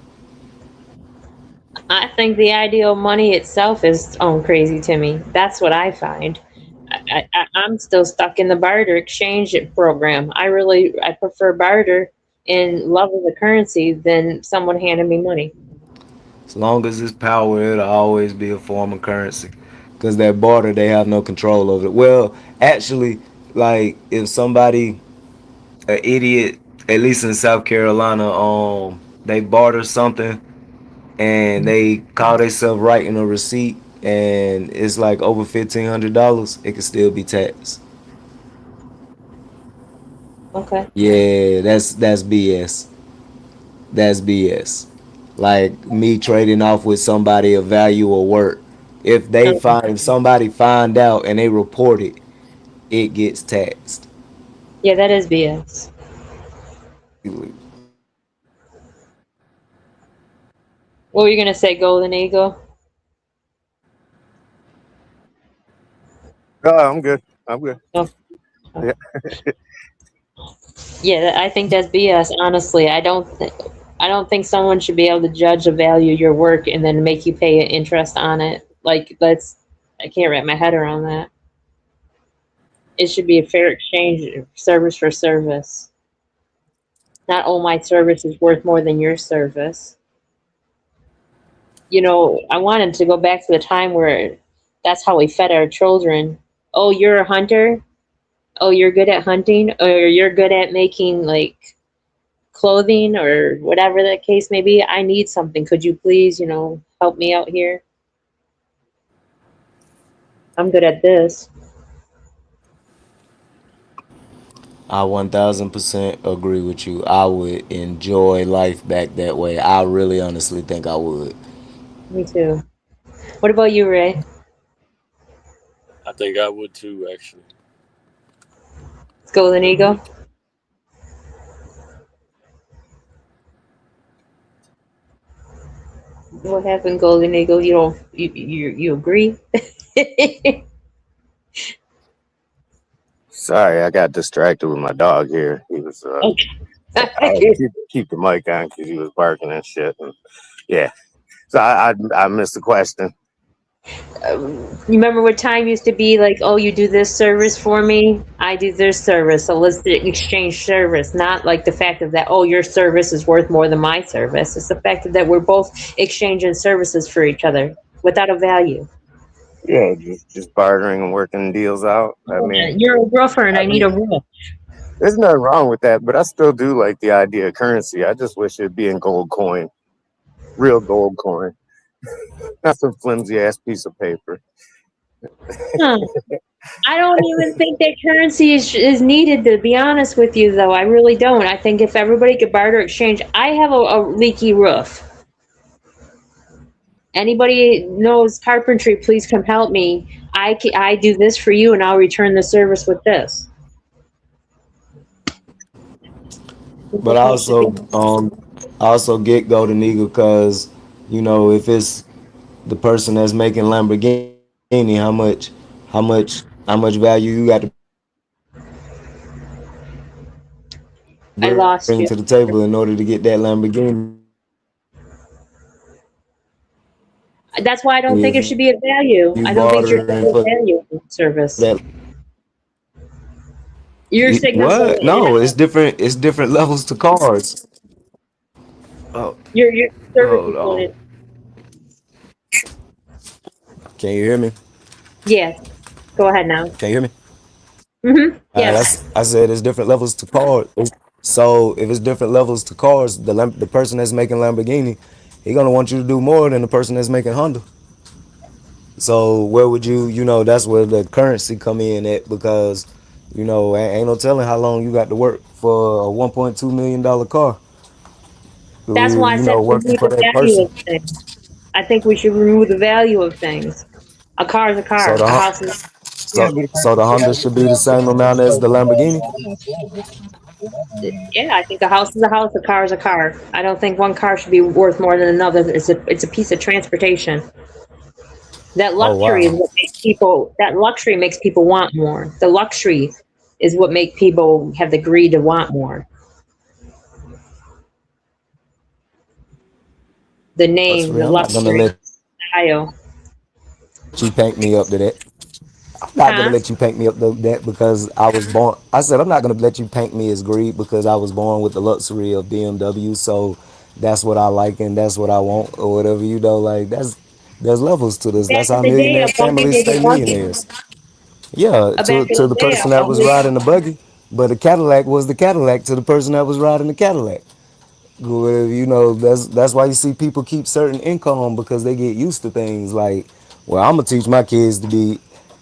I think the idea of money itself is crazy to me. That's what I find. I'm still stuck in the barter exchange program. I prefer barter and love as a currency than someone handing me money. As long as it's power, it'll always be a form of currency. Because that barter, they have no control over it. Well, actually, like if somebody an idiot, at least in South Carolina, they barter something and they call themselves writing a receipt and it's like over $1,500, it can still be taxed. Okay. Yeah, that's BS. That's BS. Like me trading off with somebody of value or work. If somebody find out and they report it, it gets taxed. Yeah, that is BS. What were you gonna say, Golden Eagle? Oh, I'm good. I'm good. Oh, Yeah. yeah, I think that's BS. Honestly, I don't think someone should be able to judge the value of your work and then make you pay interest on it. Like, I can't wrap my head around that. It should be a fair exchange, service for service. Not, oh, my service is worth more than your service. I wanted to go back to the time where that's how we fed our children. Oh, you're a hunter? Oh, you're good at hunting? Or you're good at making like clothing or whatever the case may be. I need something. Could you please, help me out here? I'm good at this. I 1000% agree with you. I would enjoy life back that way. I really honestly think I would. Me too. What about you, Ray? I think I would too, actually. Golden Eagle? What happened, Golden Eagle? You don't you agree? Sorry, I got distracted with my dog here. He was I had to Okay. keep the mic on because he was barking and shit. And yeah, so I missed the question. You remember what time used to be like, oh, you do this service for me, I do this service, so let's exchange service, not like the fact of that, oh, your service is worth more than my service. It's the fact of that we're both exchanging services for each other without a value. Yeah, just bartering and working deals out. I mean, You're a roofer and I I need mean, a roof. there's nothing wrong with that, but I still do like the idea of currency. I just wish it'd be in gold coin, real gold coin, not some flimsy ass piece of paper. Huh. I don't even think that currency is needed, to be honest with you, though. I really don't. I think if everybody could barter exchange, I have a leaky roof. Anybody knows carpentry, please come help me. I do this for you and I'll return the service with this. I But think that should be. I also get Golden Eagle because, if it's the person that's making Lamborghini, how much value you got to bring to the table in order to get that Lamborghini. I lost you. That's why I don't think it If should be a you value. I don't think there bartering should for be a that, value in service. Your signal's what? going in No, and it's out. different. It's different levels to cars. Oh, Your service hold is going on. in. Can you hear me? Yes. Go ahead now. Can you hear me? Yes. I said it's different levels to cars. So if it's different levels to cars, the person that's making Lamborghini, he gonna want you to do more than the person that's making Honda. So where would that's where the currency come in at because, ain't no telling how long you got to work for a $1.2 million car. That's why I said Working remove for the that value person. of things. I think we should remove the value of things. A car is a So car. the A Hon- house is. Yeah, so so the Honda should be the same amount as the Lamborghini. Yeah, I think a house is a house. A car is a car. I don't think one car should be worth more than another. It's a piece of transportation. That Oh luxury is wow. what makes people. That luxury makes people want more. The luxury is what make people have the greed to want more. The name, Luxury. the I'm not gonna luxury, let style. you paint me up to that. Not gonna Huh? let you paint me up that because I was born. I said I'm not gonna let you paint me as greed because I was born with the luxury of BMW. So that's what I like and that's what I want or whatever. Like there's levels to this. Back That's in how the day, millionaire a buggy families was a stay buggy. millionaires. Yeah, Back in to the the day, person that was riding the buggy. But a Cadillac was the Cadillac to the person that was riding the Cadillac. Well, you know, that's why you see people keep certain income because they get used to things like, well, I'm gonna teach my kids to be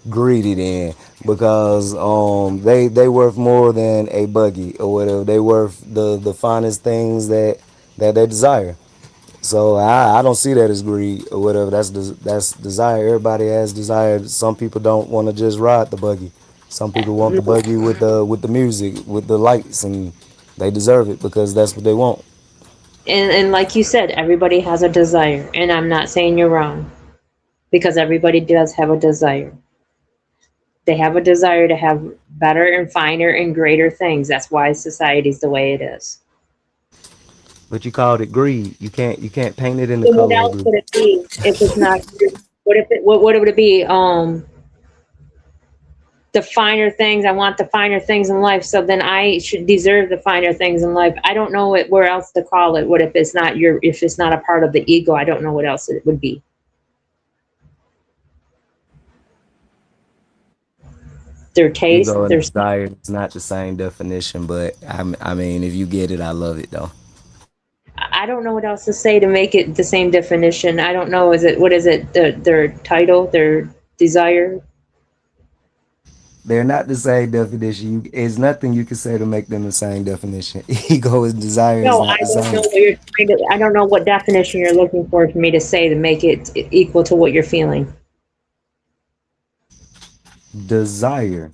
greedy then because they worth more than a buggy or whatever. They worth the finest things that they desire. So I don't see that as greed or whatever. That's desire. Everybody has desire. Some people don't want to just ride the buggy. Some people want the buggy with the music, with the lights, and they deserve it because that's what they want. And like you said, everybody has a desire, and I'm not saying you're wrong because everybody does have a desire. They have a desire to have better and finer and greater things. That's why society's the way it is. But you called it greed. You can't paint it in the So what color of else greed. would it be if it's not? What if it? What would it be? The finer things. I want the finer things in life, so then I should deserve the finer things in life. I don't know it, where else to call it. What if it's not your? If it's not a part of the ego, I don't know what else it would be. Their taste. Ego and Their. desire is not the same definition, but I mean, if you get it, I love it though. I don't know what else to say to make it the same definition. I don't know. Is it what is it? Their title, their desire. They're not the same definition. It's nothing you can say to make them the same definition. Ego and desire is No, I not the don't know same. what you're trying to. I don't know what definition you're looking for me to say to make it equal to what you're feeling. Desire.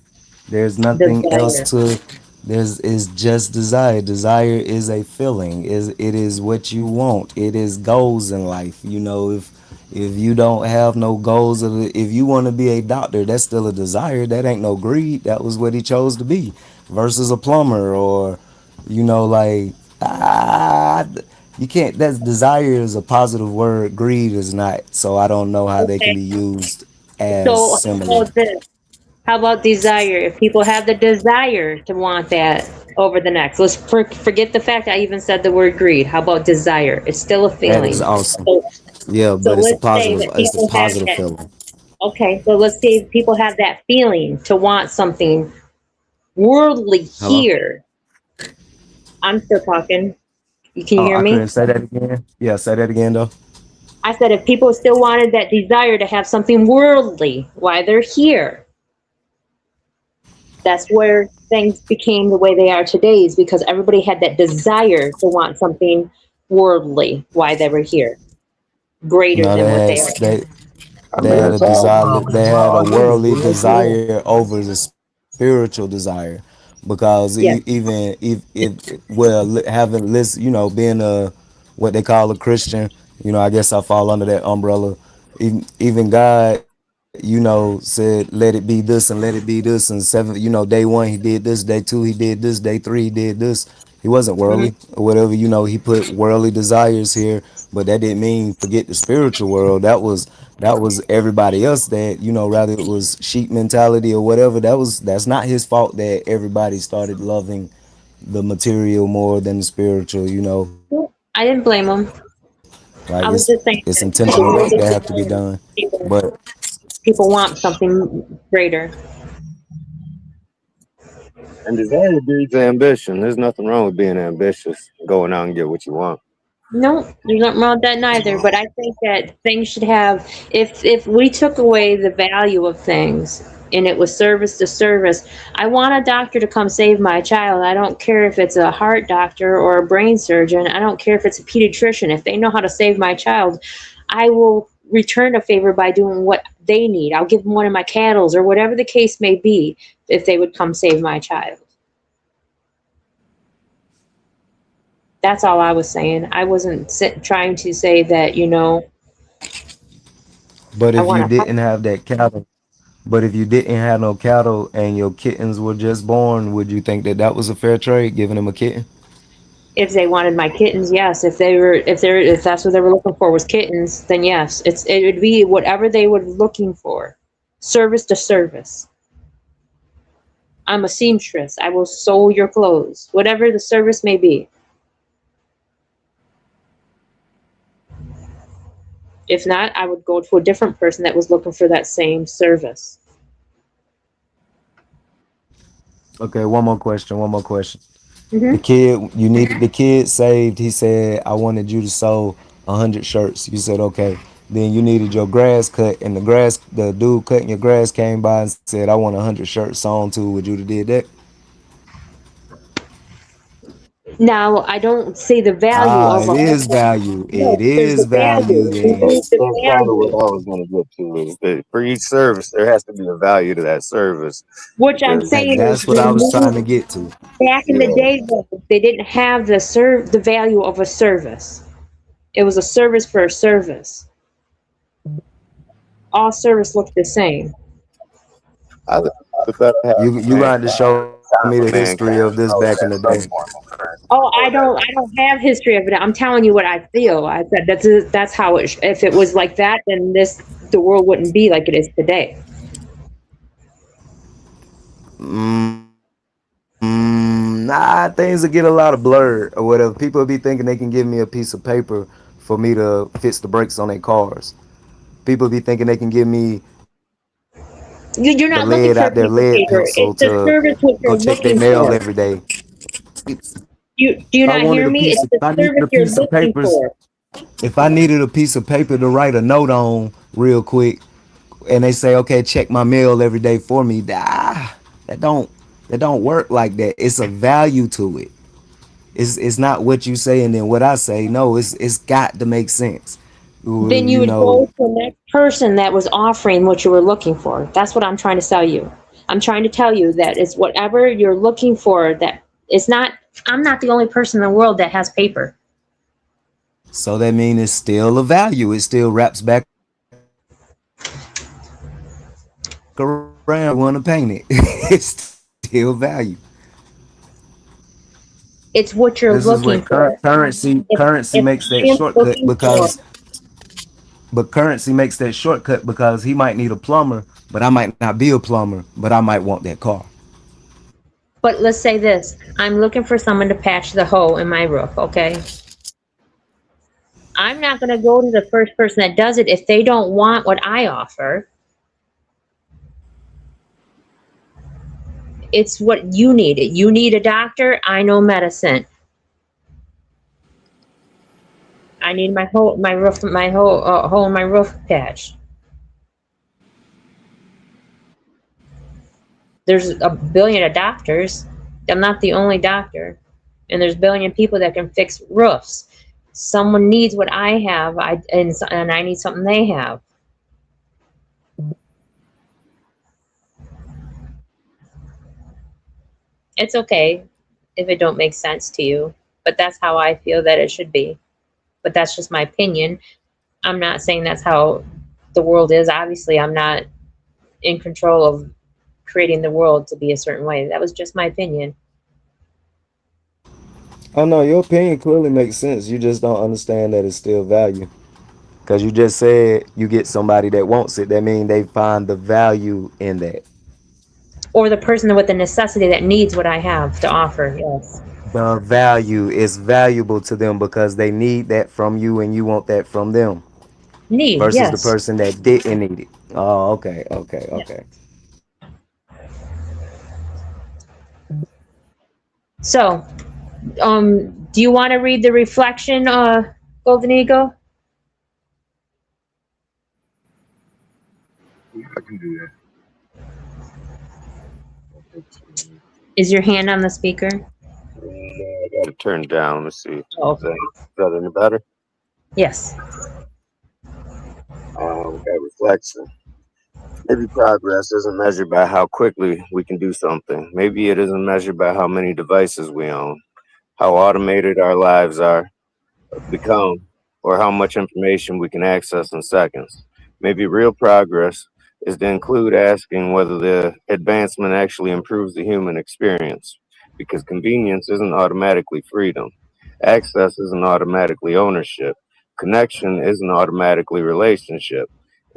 There's nothing else Desire. to. There's is just desire. Desire is a feeling. Is it is what you want. It is goals in life. You know, if you don't have no goals, if you want to be a doctor, that's still a desire. That ain't no greed. That was what he chose to be, versus a plumber or, you know, like ah, you can't. That's desire is a positive word. Greed is not. So I don't know how they can Okay. be used as So how similar. about this? How about desire? If people have the desire to want that over the next, let's forget the fact I even said the word greed. How about desire? It's still a That is feeling. awesome. So, Yeah, so but it's a let's say positive. that It's a people have positive that. feeling. Okay, so let's say people have that feeling to want something worldly Hello. here. I'm still talking. Can you Oh, hear I couldn't me? say that again. Yeah, say that again though. I said if people still wanted that desire to have something worldly while they're here, that's where things became the way they are today, is because everybody had that desire to want something worldly while they were here, greater No, than what they are. I they mean, had a it's all desire. They had a all worldly unity. That's it. desire over the spiritual desire, because Yes. even if well having list, you know, being a what they call a Christian, you know, I guess I fall under that umbrella. Even God, you know, said let it be this and let it be this and seven, you know, day one he did this, day two he did this, day three he did this. He wasn't worldly Mhm. or whatever, you know, he put worldly desires here, but that didn't mean forget the spiritual world. That was everybody else that, you know, rather it was sheep mentality or whatever. That's not his fault that everybody started loving the material more than the spiritual, you know. I didn't blame them. Like I was it's just saying that intentional people that need have to to be done. learn. But People want something greater. And desire breeds ambition. There's nothing wrong with being ambitious, going out and get what you want. No, there's nothing wrong with that neither. But I think that things should have, if we took away the value of things and it was service to service, I want a doctor to come save my child. I don't care if it's a heart doctor or a brain surgeon. I don't care if it's a pediatrician. If they know how to save my child, I will return a favor by doing what they need. I'll give them one of my cattles or whatever the case may be if they would come save my child. That's all I was saying. I wasn't trying to say that, but I if want you to. didn't have that cattle, but if you didn't have no cattle and your kittens were just born, would you think that that was a fair trade, giving them a kitten? If they wanted my kittens, yes. If that's what they were looking for was kittens, then yes. It would be whatever they were looking for. Service to service. I'm a seamstress. I will sew your clothes. Whatever the service may be. If not, I would go to a different person that was looking for that same service. Okay, one more question. One more question. The Hmm. kid, you needed the kid saved. He said, "I wanted you to sew 100 shirts." You said, "Okay." Then you needed your grass cut, and the dude cutting your grass came by and said, "I want 100 shirts sewn too." Would you have did that? Now, I don't see the value Ah, of it a is value. no. It There's is the value. value We then. need the That's kind of what value, I was going to get to is that for each service, there has to be a value to that service which I'm because, saying is That's what I was trying to get to. back in the yeah, day, though, they didn't have the value of a service. It was a service for a service. All service looked the same. I think the better half of You got to show me the time of history of this mankind back in the knows day. that some form of currency. Oh, I don't have history of it. I'm telling you what I feel. I said that's how it. If it was like that, then the world wouldn't be like it is today. Nah, things will get a lot of blurred or whatever. People be thinking they can give me a piece of paper for me to fix the brakes on their cars. People be thinking they can give me the lead You're out not their looking lead for a piece of pencil paper. to It's the service go what check you're their looking mail every for. day. Do you not hear me? If It's I the needed a service piece you're of looking papers, for. if I needed a piece of paper to write a note on real quick, and they say, okay, check my mail every day for me, that don't work like that. It's a value to it. It's not what you say and then what I say. No, it's got to make sense. Then you You would know, go to the next person that was offering what you were looking for. That's what I'm trying to sell you. I'm trying to tell you that it's whatever you're looking for that it's not I'm not the only person in the world that has paper. so that means it's still a value. It still wraps back around if you want to paint it. It's still value. It's what you're This is where looking for. currency If makes that I am shortcut looking for because currency makes that shortcut because he might need a plumber, but I might not be a plumber, but I might want that car. but let's say this. I'm looking for someone to patch the hole in my roof, okay? I'm not going to go to the first person that does it if they don't want what I offer. It's what you need. You need a doctor, I know medicine. I need my hole in my roof patched. There's a billion of doctors. I'm not the only doctor, and there's a billion people that can fix roofs. Someone needs what I have, and I need something they have. It's okay if it don't make sense to you, but that's how I feel that it should be. But that's just my opinion. I'm not saying that's how the world is. Obviously, I'm not in control of creating the world to be a certain way. That was just my opinion. Oh no, your opinion clearly makes sense. You just don't understand that it's still value. Cause you just said you get somebody that wants it. That means they find the value in that. Or the person with the necessity that needs what I have to offer. Yes. The value is valuable to them because they need that from you and you want that from them. Need, Versus the yes. person that didn't need it. Oh, okay, okay, Yeah. okay. So, do you want to read the reflection, Golden Eagle? I can do that. Is your hand on the speaker? I got to turn down. Let's see. Oh, Is that any better? yes. That reflection. Maybe progress isn't measured by how quickly we can do something. Maybe it isn't measured by how many devices we own, how automated our lives are become, or how much information we can access in seconds. Maybe real progress is to include asking whether the advancement actually improves the human experience, because convenience isn't automatically freedom, access isn't automatically ownership, connection isn't automatically relationship,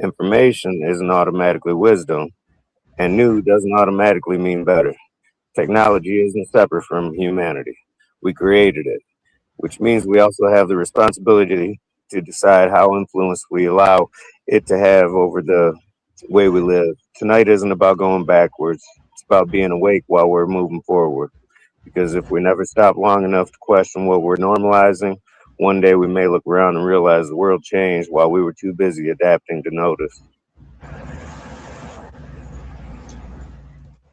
information isn't automatically wisdom, and new doesn't automatically mean better. Technology isn't separate from humanity. We created it, which means we also have the responsibility to decide how influence we allow it to have over the way we live. Tonight isn't about going backwards, it's about being awake while we're moving forward. Because if we never stop long enough to question what we're normalizing, one day we may look around and realize the world changed while we were too busy adapting to notice.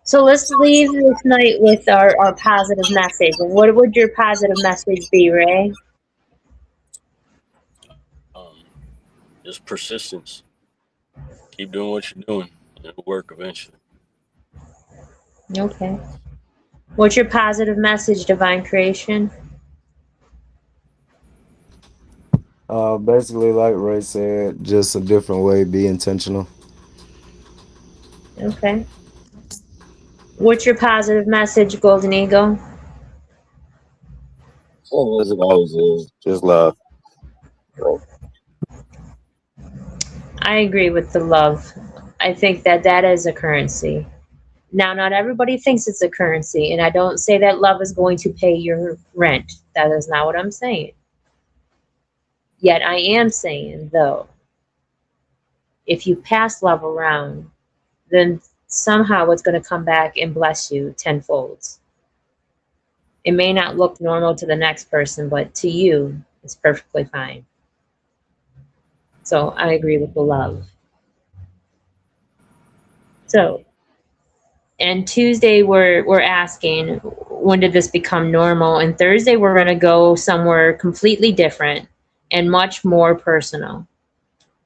So let's leave this night with our positive message. And what would your positive message be, Ray? Just persistence. Keep doing what you're doing, and it'll work eventually. Okay. What's your positive message, Divine Creation? Basically, like Ray said, just a different way. Be intentional. Okay. What's your positive message, Golden Eagle? So as it always is, just love. I agree with the love. I think that that is a currency. Now, not everybody thinks it's a currency, and I don't say that love is going to pay your rent. That is not what I'm saying. Yet I am saying, though, if you pass love around, then somehow it's going to come back and bless you tenfold. It may not look normal to the next person, but to you, it's perfectly fine. So I agree with the love. So, and Tuesday we're asking, when did this become normal? And Thursday we're going to go somewhere completely different and much more personal,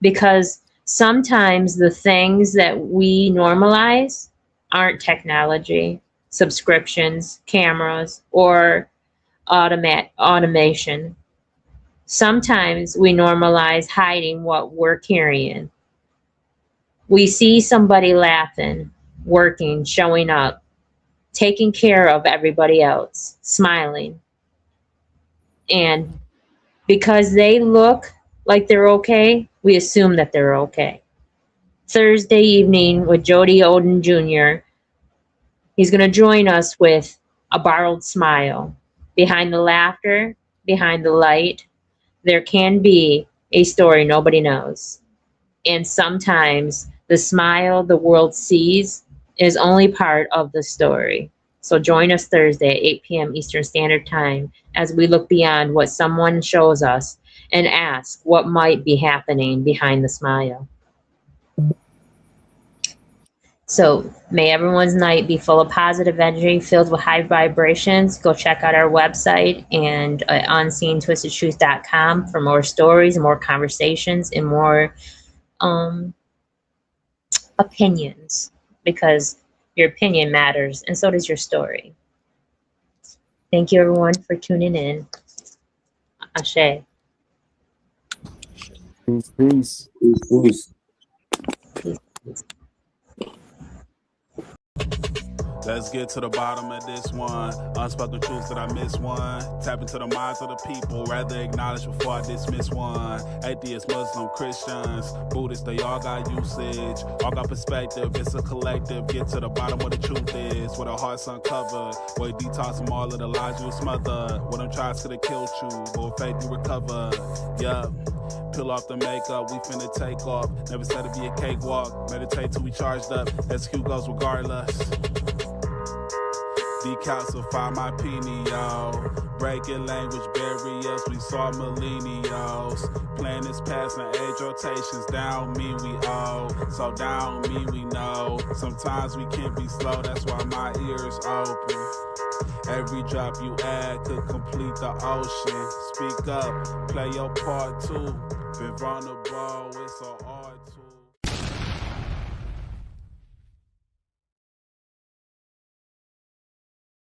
because sometimes the things that we normalize aren't technology, subscriptions, cameras, or automation. Sometimes we normalize hiding what we're carrying. We see somebody laughing, working, showing up, taking care of everybody else, smiling. And because they look like they're okay, we assume that they're okay. Thursday evening with Jody Oden Jr., he's going to join us with a borrowed smile. Behind the laughter, behind the light, there can be a story nobody knows. And sometimes the smile the world sees is only part of the story. So join us Thursday at 8 p.m. Eastern Standard Time as we look beyond what someone shows us and ask what might be happening behind the smile. So may everyone's night be full of positive energy, filled with high vibrations. Go check out our website and unseentwistedtruth.com for more stories, more conversations, and more opinions, because your opinion matters and so does your story. Thank you everyone for tuning in. Ashe. Peace, peace. Peace. Let's get to the bottom of this one. Unspoken truths that I miss one. Tap into the minds of the people, rather acknowledge before I dismiss one. Atheists, Muslim, Christians, Buddhists, they all got usage. All got perspective, it's a collective. Get to the bottom of the truth is, with our hearts uncovered. Boy, detox from all of the lies you smothered. What I'm trying to kill you, but with faith you recover. Yup. Peel off the makeup, we finna take off. Never said it'd be a cakewalk. Meditate till we charged up. Execute goes regardless. Decalcify my pineal. Breaking language barriers, we saw millennials. Planets passing age rotations, down me we owe. So down me we know. Sometimes we can be slow, that's why my ears open. Every drop you add could complete the ocean. Speak up, play your part too. Been vulnerable, it's so hard to.